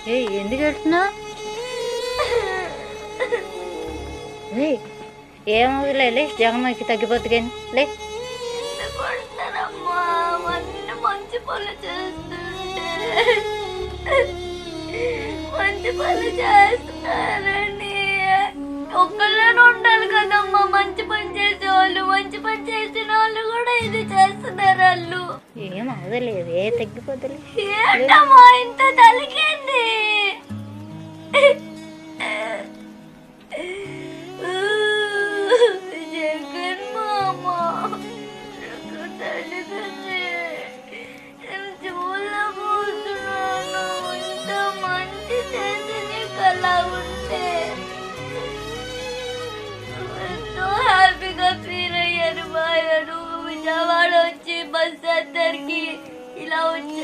ఏ ఎందుకు వెళ్తున్నావు? ఏమవులే, లే జగన్మకి తగ్గిపోద్ది కానీ లే. మంచి పనులు చేస్తుంటే మంచి పనులు చేస్తున్నారని ఒక్కళ్ళనే ఉండాలి కదమ్మా. మంచి పని చేసేవాళ్ళు, మంచి పని చేసిన వాళ్ళు కూడా ఇది చేస్తున్నారు. వాళ్ళు ఏం అవదలేదు, ఏ తగ్గిపోద్దులే. ఏంటమ్మా ఇంత తలిగింది? జగన్ మామ తల్లిదండ్రి చూడబోతున్నాను. ఇంత మంచి చేసి నీకు అలా ఉంటే ఎంతో హ్యాపీగా ఫీల్ అయ్యారు. బాయ్ విజయవాడ వచ్చి బస్ అందరికి ఇలా వచ్చి